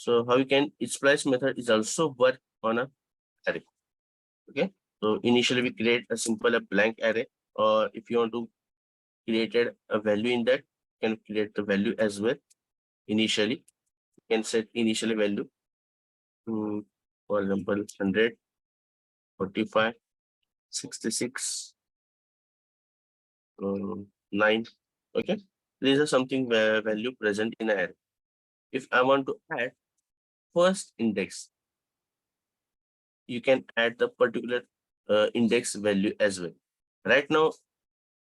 So how you can, its splice method is also work on a array. Okay. So initially we create a simple a blank array, or if you want to create a value in that, you can create the value as well. Initially, you can set initially value to, for example, 100, 45, 66, 9. Okay. These are something where value present in an array. If I want to add first index, you can add the particular index value as well. Right now,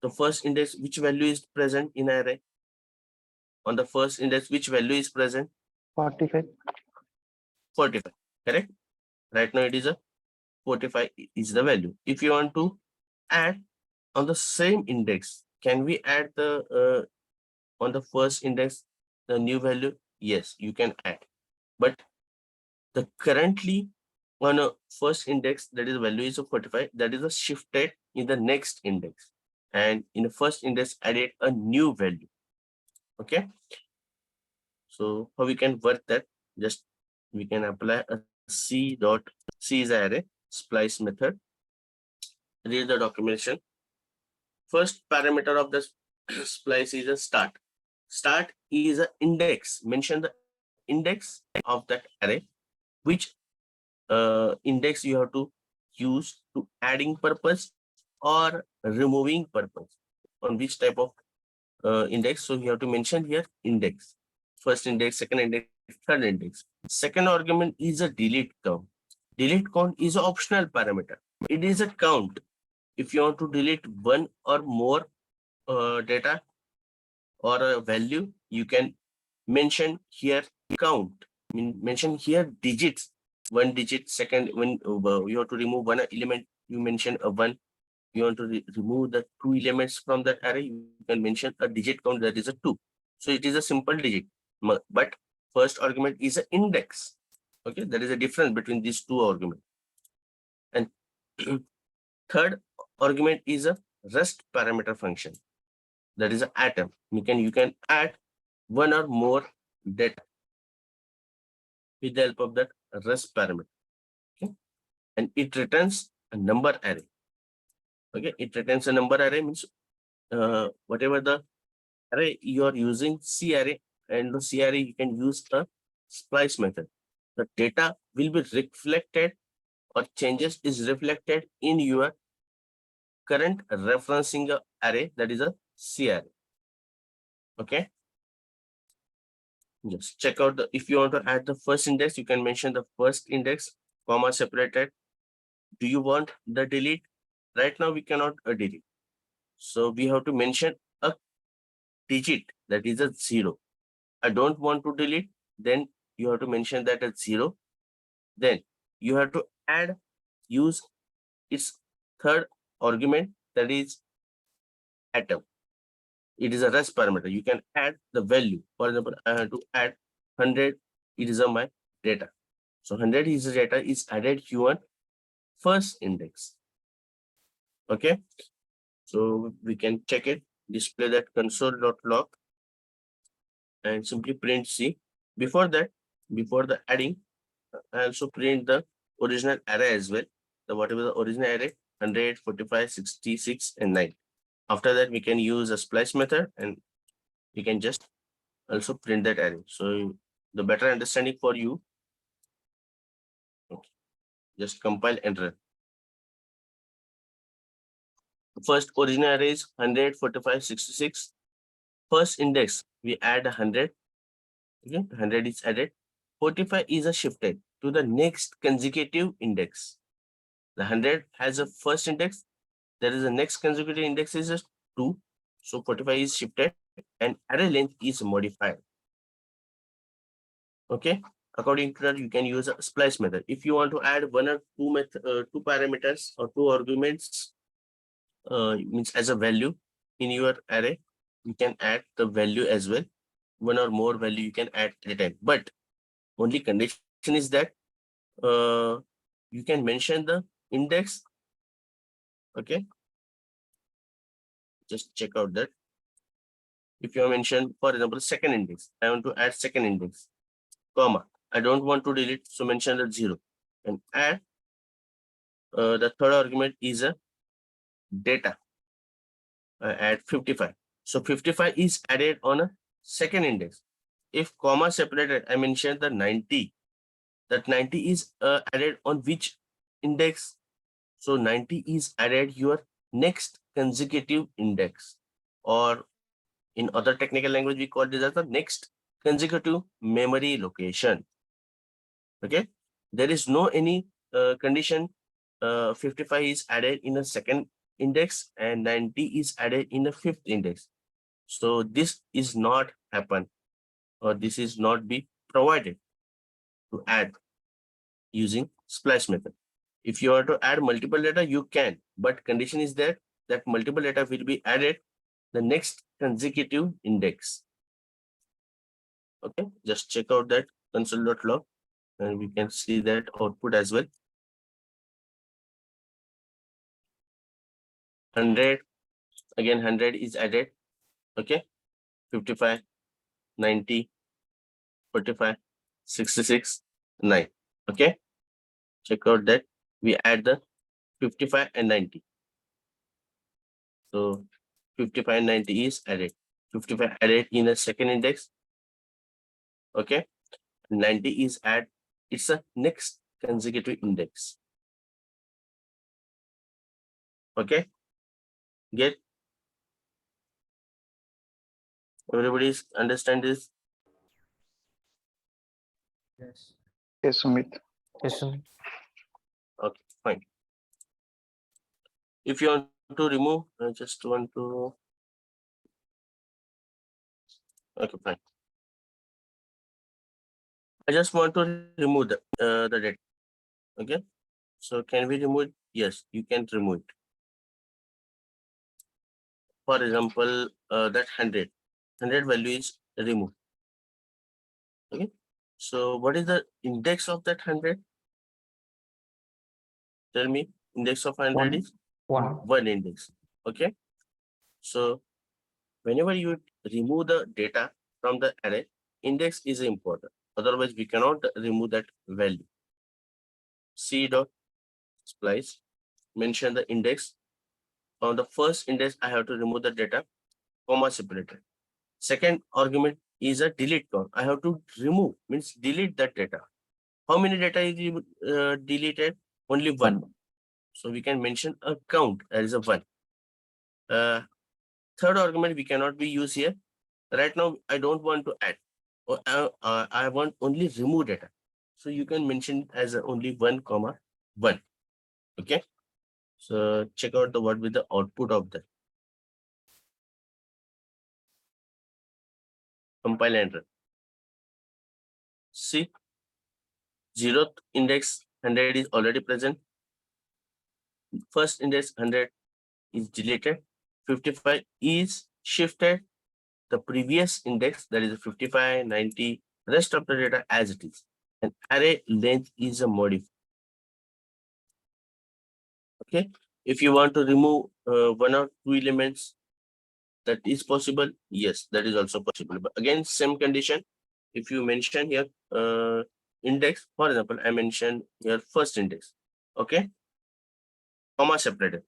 the first index, which value is present in array? On the first index, which value is present? 45. 45, correct? Right now it is a 45 is the value. If you want to add on the same index, can we add the on the first index the new value? Yes, you can add. But the currently on a first index, that is value is of 45, that is a shifted in the next index, and in the first index added a new value. Okay, so how we can work that? Just we can apply a c is array splice method. Read the documentation. First parameter of the splice is a start. Start is an index. Mention the index of that array, which index you have to use to adding purpose or removing purpose, on which type of index. So you have to mention here index, first index, second index, third index. Second argument is a delete count. Delete count is an optional parameter. It is a count. If you want to delete one or more data or a value, you can mention here count. Mention here digits. One digit, second, when you have to remove one element, you mention a one. You want to remove the two elements from that array, you can mention a digit count, that is a 2. So it is a simple digit, but first argument is an index. Okay, there is a difference between these two arguments. And third argument is a rest parameter function, that is an atom. You can add one or more data with the help of that rest parameter. Okay, and it returns a number array. Okay, it returns a number array, means whatever the array you are using, C array, and the C array you can use the splice method. The data will be reflected, or changes is reflected in your current referencing array, that is a C array. Okay, just check out the, if you want to add the first index, you can mention the first index, comma separated. Do you want the delete? Right now we cannot delete, so we have to mention a digit, that is a 0. I don't want to delete, then you have to mention that as 0. Then you have to use its third argument, that is atom. It is a rest parameter. You can add the value. For example, I have to add 100. It is my data. So 100 is the data is added Q1 first index. Okay. So we can check it. Display that console.log and simply print C. Before that, before the adding, I also print the original array as well. The whatever the original array, 100, 45, 66, and 9. After that, we can use a splice method and we can just also print that array. So the better understanding for you, okay, just compile and run. First original array is 100, 45, 66. First index, we add 100. Okay, 100 is added. 45 is a shifted to the next consecutive index. The 100 has a first index. There is a next consecutive index is just 2. So 45 is shifted and array length is modified. Okay, according to that, you can use a splice method. If you want to add one or two parameters or two arguments, means as a value in your array, you can add the value as well. One or more value you can add at a time. But only condition is that you can mention the index. Okay, just check out that. If you mention, for example, second index, I want to add second index, comma. I don't want to delete, so mention the 0 and add. The third argument is a data. Add 55. So 55 is added on a second index. If comma separated, I mentioned the 90. That 90 is added on which index? So 90 is added your next consecutive index, or in other technical language, we call this as the next consecutive memory location. Okay, there is no any condition 55 is added in a second index and 90 is added in a fifth index. So this is not happen, or this is not be provided to add using splice method. If you want to add multiple data, you can, but condition is there that multiple data will be added the next consecutive index. Okay, just check out that console.log and we can see that output as well. 100, again 100 is added. Okay, 55, 90, 45, 66, 9. Okay, check out that we add the 55 and 90. So 55 and 90 is added. 55 added in the second index. Okay, 90 is add, it's a next consecutive index. Okay, get everybody's understand this? Yes. Yes, Sumit. Yes, Sumit. Okay, fine. If you want to remove, I just want to. Okay, fine. I just want to remove the data. Okay, so can we remove it? Yes, you can remove it. For example, that 100 value is removed. Okay, so what is the index of that 100? Tell me, index of 100 is one index. Okay, so whenever you remove the data from the array, index is important. Otherwise, we cannot remove that value. C dot splice, mention the index. On the first index, I have to remove the data, comma separated. Second argument is a delete count. I have to remove, means delete that data. How many data is deleted? Only one. So we can mention a count as a one. Third argument we cannot be used here. Right now, I don't want to add, or I want only remove data. So you can mention it as only 1, 1. Okay. So check out the what with the output of that. Compile and run. See, 0th index 100 is already present. First index 100 is deleted. 55 is shifted. The previous index, that is 55, 90, rest of the data as it is. And array length is a modifier. Okay. If you want to remove one or two elements, that is possible. Yes, that is also possible. But again, same condition. If you mention here index, for example, I mentioned here first index. Okay. Comma separated.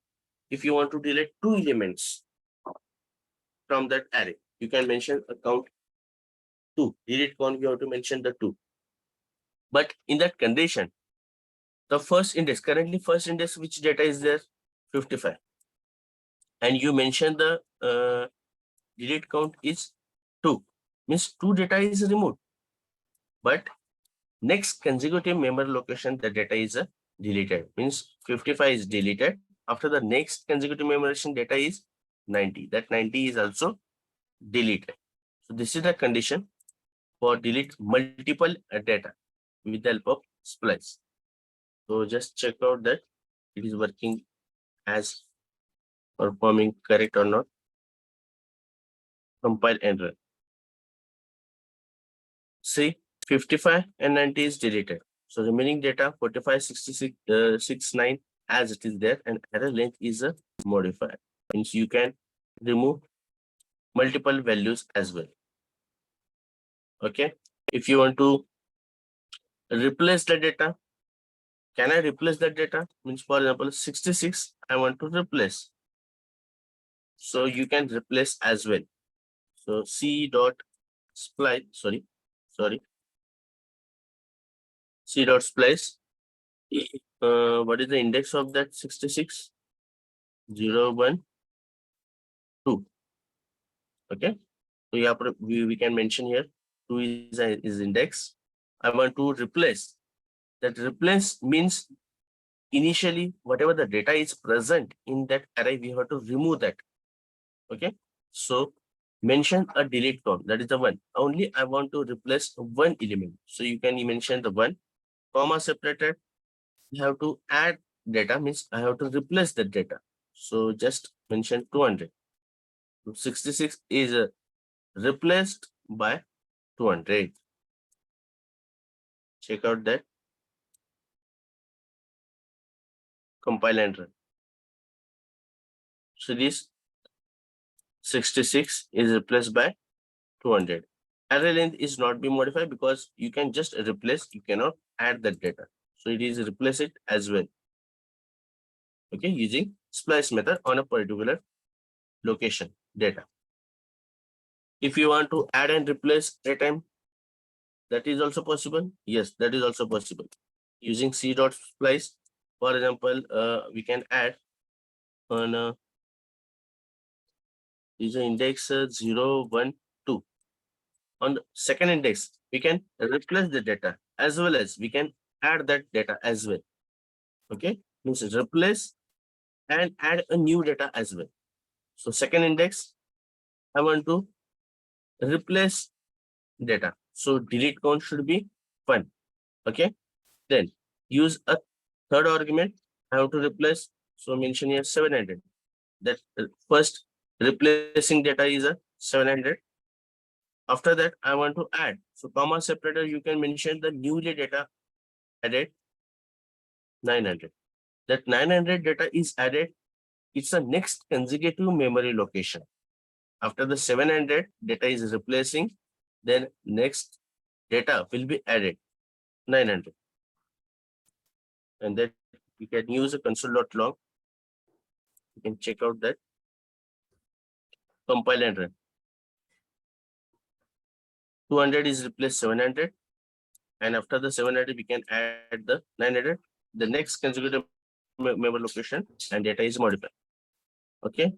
If you want to delete two elements from that array, you can mention a count 2. Delete count, you have to mention the 2. But in that condition, the first index, currently first index, which data is there? 55. And you mention the delete count is 2. Means 2 data is removed. But next consecutive memory location, the data is deleted. Means 55 is deleted. After the next consecutive memory location, data is 90. That 90 is also deleted. So this is the condition for delete multiple data with the help of Splice. So just check out that it is working as performing correct or not. Compile and run. See, 55 and 90 is deleted. So remaining data 45, 66, 69 as it is there, and array length is a modifier. Means you can remove multiple values as well. Okay. If you want to replace the data. Can I replace that data? Means, for example, 66, I want to replace. So you can replace as well. So C dot splice, sorry, C dot splice. What is the index of that 66? 0, 1, 2. Okay. So yeah, we can mention here 2 is index. I want to replace. That replace means initially whatever the data is present in that array, we have to remove that. Okay. So mention a delete count, that is the one. Only I want to replace one element. So you can mention the one, comma separated. You have to add data, means I have to replace the data. So just mention 200. 66 is replaced by 200. Check out that. Compile and run. So this 66 is replaced by 200. Array length is not be modified because you can just replace, you cannot add that data. So it is replace it as well. Okay, using splice method on a particular location data. If you want to add and replace data, that is also possible. Yes, that is also possible. Using C dot splice, for example, we can add on is an index 0, 1, 2. On the second index, we can replace the data as well as we can add that data as well. Okay, means replace and add a new data as well. So second index, I want to replace data. So delete count should be 1. Okay, then use a third argument. I have to replace. So mention here 700. That first replacing data is a 700. After that, I want to add. So comma separator, you can mention the newly data added 900. That 900 data is added. It's a next consecutive memory location. After the 700 data is replacing, then next data will be added 900. And that you can use a console.log. You can check out that. Compile and run. 200 is replaced 700. And after the 700, we can add the 900, the next consecutive memory location, and data is modified. Okay.